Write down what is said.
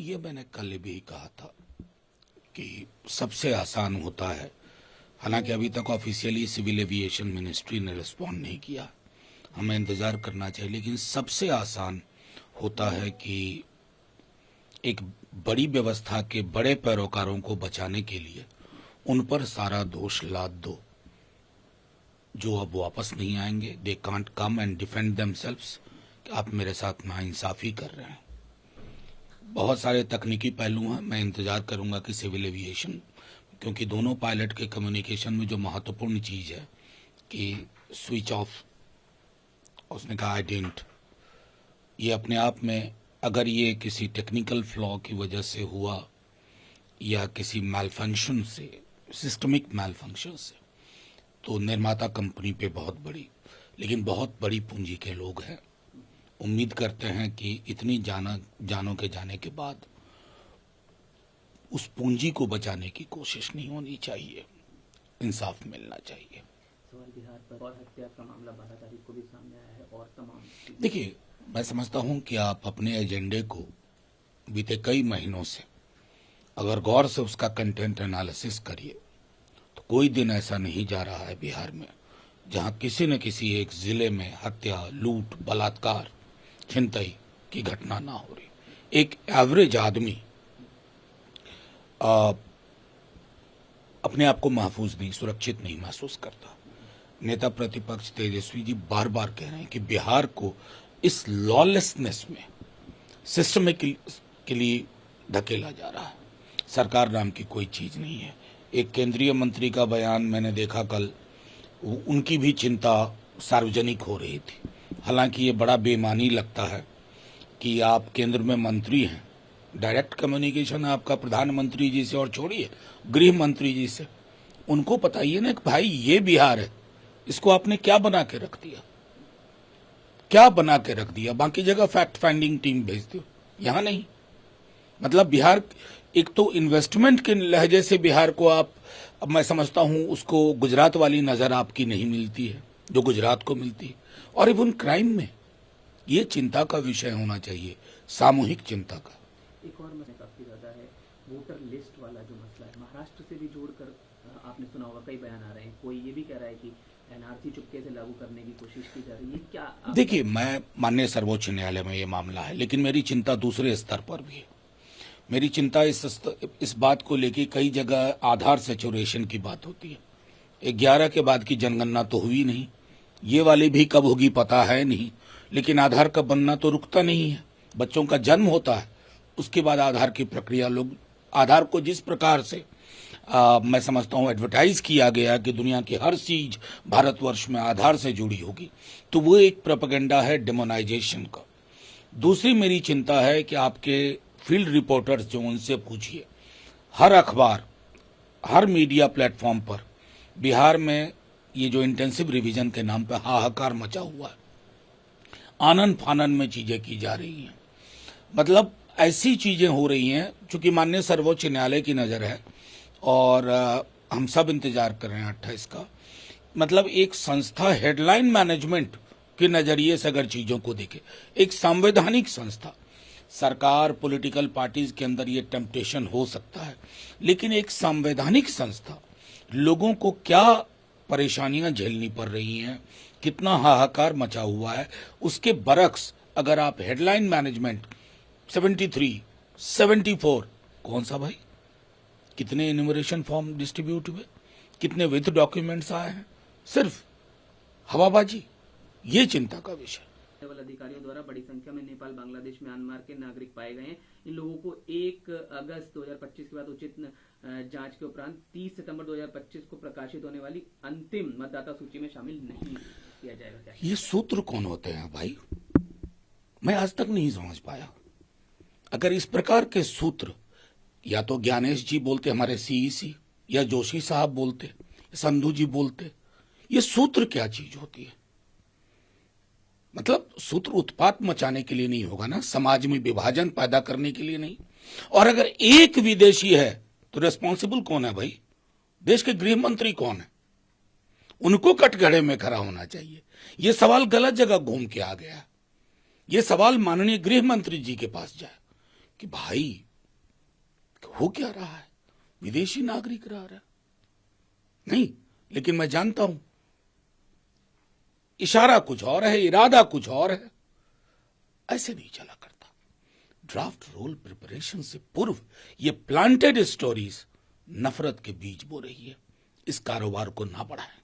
ये मैंने कल भी कहा था कि सबसे आसान होता है, हालांकि अभी तक ऑफिशियली सिविल एविएशन मिनिस्ट्री ने रिस्पॉन्ड नहीं किया, हमें इंतजार करना चाहिए, लेकिन सबसे आसान होता है कि एक बड़ी व्यवस्था के बड़े पैरोकारों को बचाने के लिए उन पर सारा दोष लाद दो, जो अब वापस नहीं आएंगे। They can't come and defend themselves कि आप मेरे साथ नाइंसाफी कर रहे हैं। बहुत सारे तकनीकी पहलू हैं, मैं इंतजार करूंगा कि सिविल एविएशन, क्योंकि दोनों पायलट के कम्युनिकेशन में जो महत्वपूर्ण चीज है कि स्विच ऑफ, उसने कहा आई डिडंट, ये अपने आप में अगर ये किसी टेक्निकल फ्लॉ की वजह से हुआ या किसी मैलफंक्शन से, सिस्टमिक मैलफंक्शन से, तो निर्माता कंपनी पे बहुत बड़ी, लेकिन बहुत बड़ी पूंजी के लोग हैं। उम्मीद करते हैं कि इतनी जानों के जाने के बाद उस पूंजी को बचाने की कोशिश नहीं होनी चाहिए, इंसाफ मिलना चाहिए। बिहार पर और हत्या का मामला 12 तारीख को भी सामने आया है और तमाम, देखिए, मैं समझता हूं कि आप अपने एजेंडे को बीते कई महीनों से अगर गौर से उसका कंटेंट एनालिसिस करिए तो कोई दिन ऐसा नहीं जा रहा है बिहार में जहां किसी न किसी एक जिले में हत्या, लूट, बलात्कार, छिनतई की घटना ना हो रही। एक एवरेज आदमी अपने आप को महफूज नहीं, सुरक्षित नहीं महसूस करता। नेता प्रतिपक्ष तेजस्वी जी बार बार कह रहे हैं कि बिहार को इस लॉलेसनेस में सिस्टमैटिकली धकेला जा रहा है। सरकार नाम की कोई चीज नहीं है। एक केंद्रीय मंत्री का बयान मैंने देखा कल, उनकी भी चिंता सार्वजनिक हो रही थी। हालांकि ये बड़ा बेईमानी लगता है कि आप केंद्र में मंत्री हैं, डायरेक्ट कम्युनिकेशन आपका प्रधानमंत्री जी से, और छोड़िए गृह मंत्री जी से, उनको बताइए ना कि भाई ये बिहार है, इसको आपने क्या बना के रख दिया, क्या बना के रख दिया। बाकी जगह फैक्ट फाइंडिंग टीम भेज दो, यहां नहीं। मतलब बिहार, एक तो इन्वेस्टमेंट के लहजे से बिहार को आप, अब मैं समझता हूं उसको गुजरात वाली नजर आपकी नहीं मिलती है जो गुजरात को मिलती है। और इवन क्राइम में ये चिंता का विषय होना चाहिए, सामूहिक चिंता का। एक और मसला काफी ज्यादा है, वोटर लिस्ट वाला जो मसला है, महाराष्ट्र से भी जोड़कर आपने सुना होगा कई बयान आ रहे हैं। कोई ये भी कह रहा है कि एनआरसी चुपके से लागू करने की कोशिश की जा रही है। क्या देखिए, मैं माननीय सर्वोच्च न्यायालय में ये मामला है, लेकिन मेरी चिंता दूसरे स्तर पर भी है। मेरी चिंता इस बात को लेकर, कई जगह आधार सैचुरेशन की बात होती है। 11 के बाद की जनगणना तो हुई नहीं, ये वाली भी कब होगी पता है नहीं, लेकिन आधार का बनना तो रुकता नहीं है। बच्चों का जन्म होता है, उसके बाद आधार की प्रक्रिया, लोग आधार को जिस प्रकार से मैं समझता हूं एडवर्टाइज किया गया कि दुनिया की हर चीज भारतवर्ष में आधार से जुड़ी होगी, तो वो एक प्रोपेगेंडा है डेमोनाइजेशन का। दूसरी मेरी चिंता है कि आपके फील्ड रिपोर्टर्स जो, उनसे पूछिए, हर अखबार, हर मीडिया प्लेटफॉर्म पर बिहार में ये जो इंटेंसिव रिवीजन के नाम पर हाहाकार मचा हुआ है, आनन फानन में चीजें की जा रही हैं। मतलब ऐसी चीजें हो रही हैं, चूंकि माननीय सर्वोच्च न्यायालय की नजर है और हम सब इंतजार कर रहे हैं 28 का। मतलब एक संस्था हेडलाइन मैनेजमेंट के नजरिए से अगर चीजों को देखे, एक संवैधानिक संस्था, सरकार, पॉलिटिकल पार्टीज के अंदर ये टेम्पटेशन हो सकता है, लेकिन एक संवैधानिक संस्था, लोगों को क्या परेशानियां झेलनी पड़ रही हैं, कितना हाहाकार मचा हुआ है, उसके बरक्स अगर आप हेडलाइन मैनेजमेंट 73, 74, कौन सा भाई, कितने इन्यूमरेशन फॉर्म डिस्ट्रीब्यूट हुए, कितने विद डॉक्यूमेंट्स आए हैं, सिर्फ हवाबाजी, ये चिंता का विषय। लेवल अधिकारियों द्वारा बड़ी संख्या में नेपाल, बांग्लादेश, म्यांमार के नागरिक पाए गए हैं। इन लोगों को 1 अगस्त 2025 के बाद उचित जांच के उपरांत 30 सितंबर 2025 को प्रकाशित होने वाली अंतिम मतदाता सूची में शामिल नहीं किया जाएगा। ये सूत्र कौन होते हैं भाई, मैं आज तक नहीं समझ पाया। अगर इस प्रकार के सूत्र या तो ज्ञानेश जी बोलते, हमारे सीईसी, या जोशी साहब बोलते, संधू जी बोलते, ये सूत्र क्या चीज होती है। मतलब सूत्र उत्पात मचाने के लिए नहीं होगा ना, समाज में विभाजन पैदा करने के लिए नहीं। और अगर एक विदेशी है तो रेस्पॉन्सिबल कौन है भाई, देश के गृह मंत्री कौन है, उनको कटघरे में खड़ा होना चाहिए। ये सवाल गलत जगह घूम के आ गया। ये सवाल माननीय गृह मंत्री जी के पास जाए कि भाई हो क्या रहा है, विदेशी नागरिक रह रहा है? नहीं, लेकिन मैं जानता हूं इशारा कुछ और है, इरादा कुछ और है। ऐसे नहीं चला करता। ड्राफ्ट रोल प्रिपरेशन से पूर्व ये प्लांटेड स्टोरीज नफरत के बीज बो रही है। इस कारोबार को ना बढ़ाएं।